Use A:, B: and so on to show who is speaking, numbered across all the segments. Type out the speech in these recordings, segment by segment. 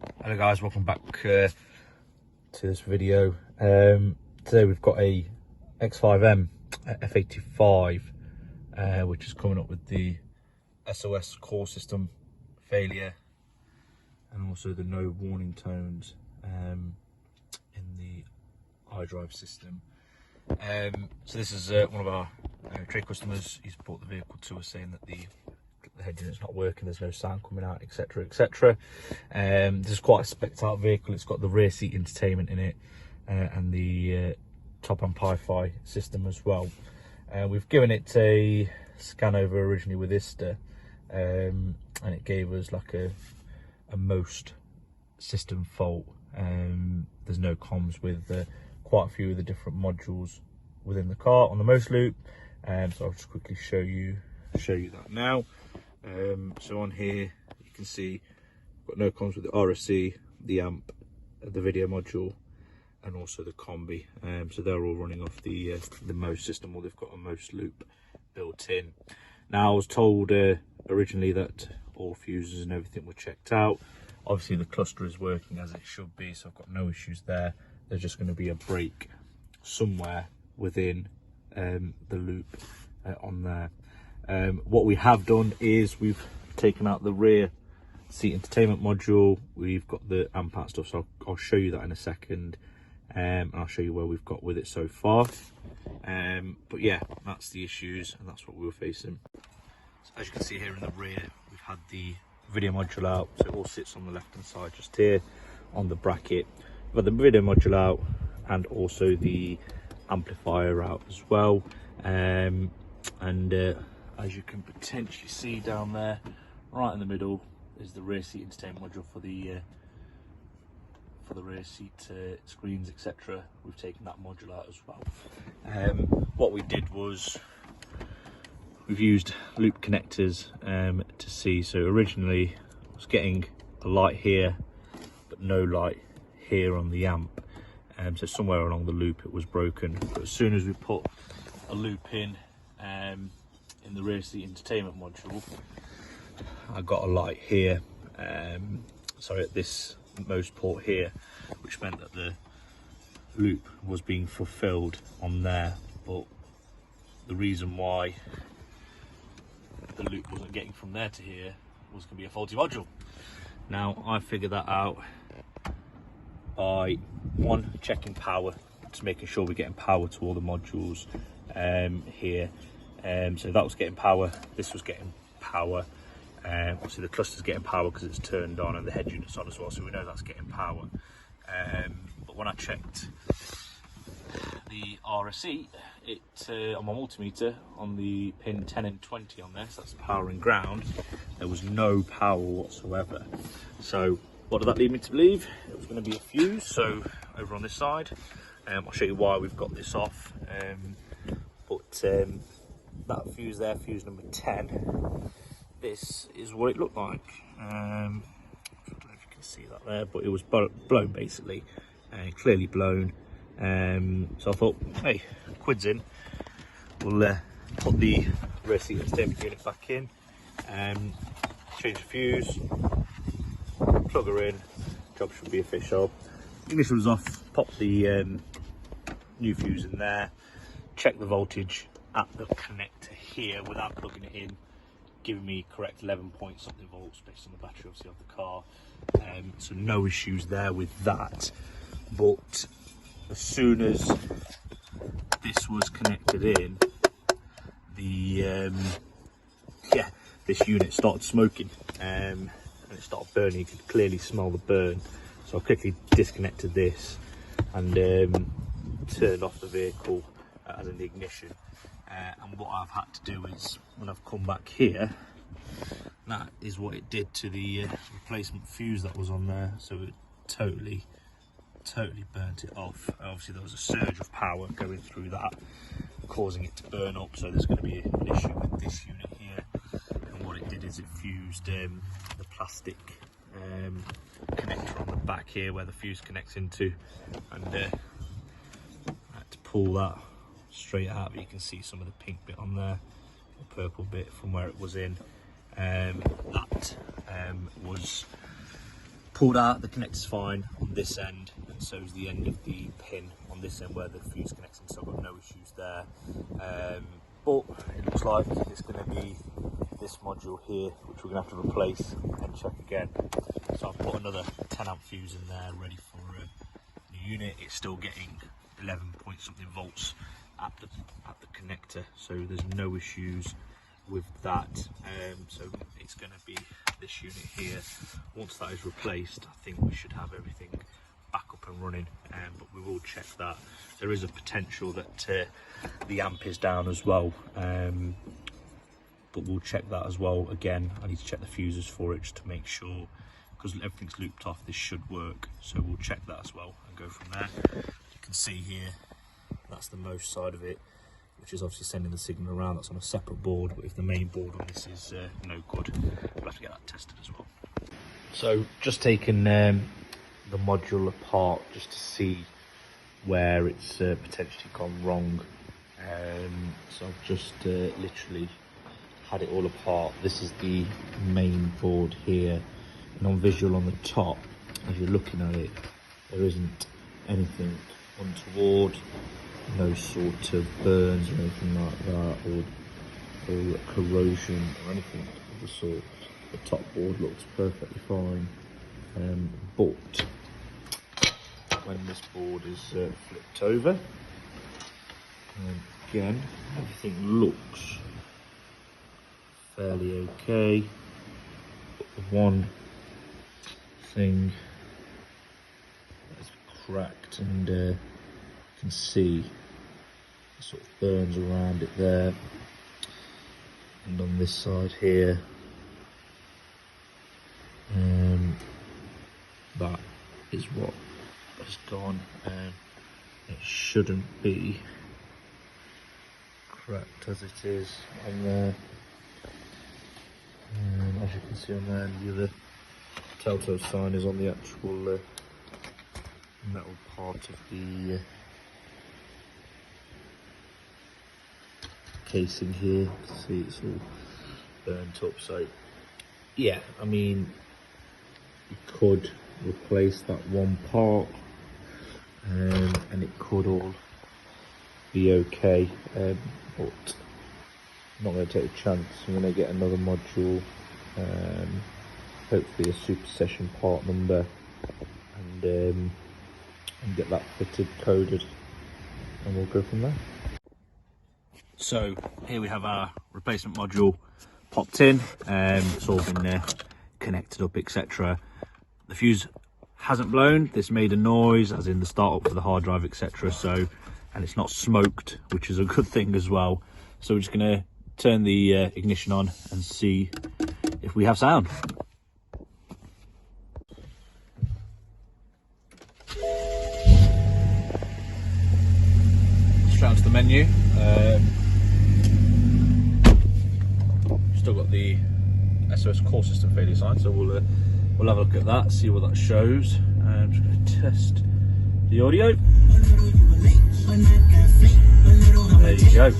A: Hello guys, welcome back to this video. Today we've got a X5M F85 which is coming up with the SOS core system failure and also the no warning tones in the iDrive system. So this is one of our trade customers. He's brought the vehicle to us saying that the head unit's not working, there's no sound coming out, etc, etc. This is quite a specced out vehicle. It's got the rear seat entertainment in it and the top and Pi-Fi system as well. We've given it a scan over originally with ISTA and it gave us like a most system fault. There's no comms with quite a few of the different modules within the car on the most loop, so I'll just quickly show you that now. So on here you can see got no comms with the RSSE, the amp, the video module, and also the combi. So they're all running off the most system, or they've got a most loop built in. Now I was told originally that all fuses and everything were checked out. Obviously the cluster is working as it should be, so I've got no issues there. There's just going to be a break somewhere within the loop on there. What we have done is we've taken out the rear seat entertainment module. We've got the amp out stuff, so I'll show you that in a second, and I'll show you where we've got with it so far. But yeah, that's the issues and that's what we were facing. So as you can see here in the rear, we've had the video module out, so it all sits on the left hand side just here on the bracket. We've got the video module out and also the amplifier out as well. As you can potentially see down there, right in the middle is the rear seat entertainment module for the rear seat screens, etc. We've taken that module out as well. What we did was we've used loop connectors to see. So originally I was getting a light here, but no light here on the amp. So somewhere along the loop it was broken. But as soon as we put a loop in the rear seat entertainment module, I got a light here, sorry, at this most port here, which meant that the loop was being fulfilled on there. But the reason why the loop wasn't getting from there to here was going to be a faulty module. Now I figured that out by checking power, just making sure we're getting power to all the modules here. So that was getting power, this was getting power. Obviously the cluster's getting power because it's turned on and the head unit's on as well, so we know that's getting power. But when I checked the RSSE, on my multimeter on the pin 10 and 20 on there, so that's power and ground, there was no power whatsoever. So what did that lead me to believe? It was going to be a fuse. So over on this side, I'll show you why we've got this off. That fuse there, fuse number 10, this is what it looked like. I don't know if you can see that there, but it was blown basically, clearly blown. So I thought, hey, quid's in, we'll put the rear seat entertainment unit back in, change the fuse, plug her in, job should be official. Ignition was off, pop the new fuse in there, check the voltage at the connector here without plugging it in, giving me correct 11 point something volts based on the battery obviously of the car. So no issues there with that. But as soon as this was connected in, this unit started smoking and it started burning. You could clearly smell the burn. So I quickly disconnected this and turned off the vehicle as an ignition. And what I've had to do is, when I've come back here, that is what it did to the replacement fuse that was on there. So it totally burnt it off. Obviously there was a surge of power going through that, causing it to burn up. So there's going to be an issue with this unit here. And what it did is it fused the plastic connector on the back here where the fuse connects into, and I had to pull that straight out. You can see some of the pink bit on there, the purple bit from where it was in. That was pulled out, the connector's fine on this end, and so is the end of the pin on this end where the fuse connects in, so I've got no issues there. But it looks like it's going to be this module here, which we're going to have to replace and check again. So I've put another 10 amp fuse in there ready for the unit. It's still getting 11 point something volts at the connector, so there's no issues with that. So it's going to be this unit here. Once that is replaced, I think we should have everything back up and running, but we will check that. There is a potential that the amp is down as well, but we'll check that as well. Again, I need to check the fuses for it just to make sure, because everything's looped off, this should work. So we'll check that as well and go from there. You can see here, that's the most side of it, which is obviously sending the signal around. That's on a separate board, but if the main board on this is no good, we'll have to get that tested as well. So just taking the module apart just to see where it's potentially gone wrong. So I've just literally had it all apart. This is the main board here, and on visual on the top, as you're looking at it, there isn't anything untoward, no sort of burns or anything like that, or corrosion or anything of the sort. The top board looks perfectly fine, but when this board is flipped over, again, everything looks fairly okay, but the one thing that's cracked, and you can see the sort of burns around it there, and on this side here, that is what has gone. It shouldn't be cracked as it is on there. As you can see on there, the other telltale sign is on the actual metal part of the casing here. You can see it's all burnt up. So yeah, I mean, you could replace that one part, and it could all be okay, but I'm not going to take a chance. I'm going to get another module, hopefully a super session part number, and get that fitted, coded, and we'll go from there. So here we have our replacement module popped in. It's all been connected up, etc. The fuse hasn't blown. This made a noise, as in the start up for the hard drive, etc. So, and it's not smoked, which is a good thing as well. So we're just going to turn the ignition on and see if we have sound. Straight onto the menu. Still got the SOS call system failure sign, so we'll have a look at that, see what that shows. I'm just going to test the audio. There you go.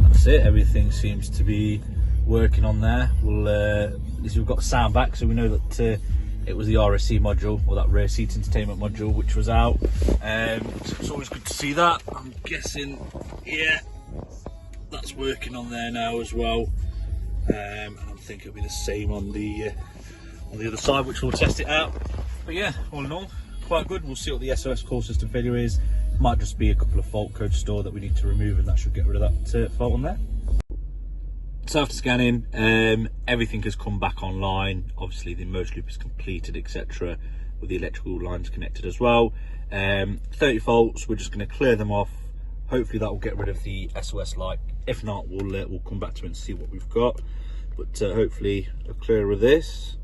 A: That's it. Everything seems to be working on there. At least we've got sound back, so we know that it was the RSSE module, or that rear seat entertainment module, which was out. So it's always good to see that. I'm guessing, yeah, that's working on there now as well. And I think it'll be the same on the other side, which we'll test it out. But yeah, all in all, quite good. We'll see what the SOS call system failure is. Might just be a couple of fault codes stored that we need to remove, and that should get rid of that fault on there. So after scanning, everything has come back online. Obviously the motor loop is completed, etc., with the electrical lines connected as well. 30 faults, we're just going to clear them off. Hopefully that will get rid of the SOS light. If not, we'll come back to it and see what we've got. But hopefully a clear of this.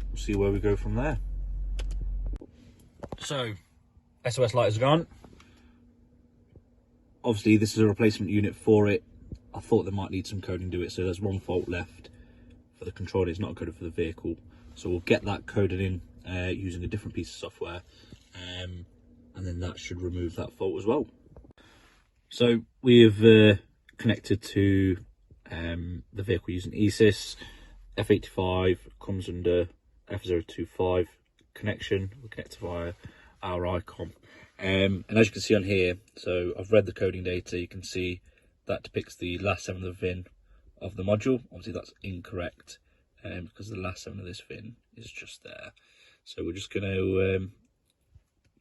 A: We'll see where we go from there. So SOS light is gone. Obviously this is a replacement unit for it. I thought they might need some coding to it, so there's one fault left for the controller. It's not coded for the vehicle, so we'll get that coded in using a different piece of software, and then that should remove that fault as well. So we've connected to the vehicle using ESIS. F85 comes under F025 connection. We connect via our icon. And as you can see on here, so I've read the coding data. You can see that depicts the last 7 of the VIN of the module. Obviously that's incorrect because the last 7 of this VIN is just there. So we're just going to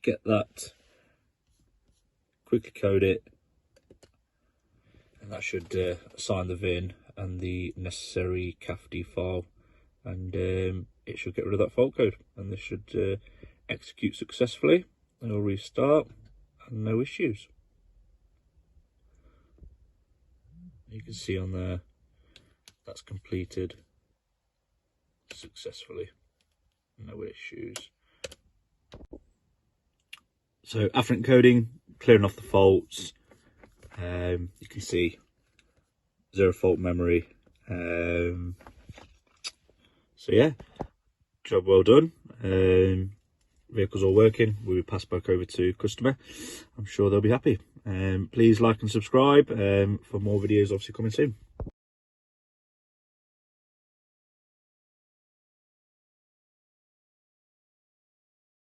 A: get that, quickly code it, and that should assign the VIN and the necessary CAFD file, and it should get rid of that fault code, and this should execute successfully. It'll restart and no issues. You can see on there that's completed successfully, no issues. So after encoding, clearing off the faults, you can see 0 fault memory. So yeah, job well done. Vehicles all working. We will pass back over to customer. I'm sure they'll be happy. Please like and subscribe for more videos obviously coming soon.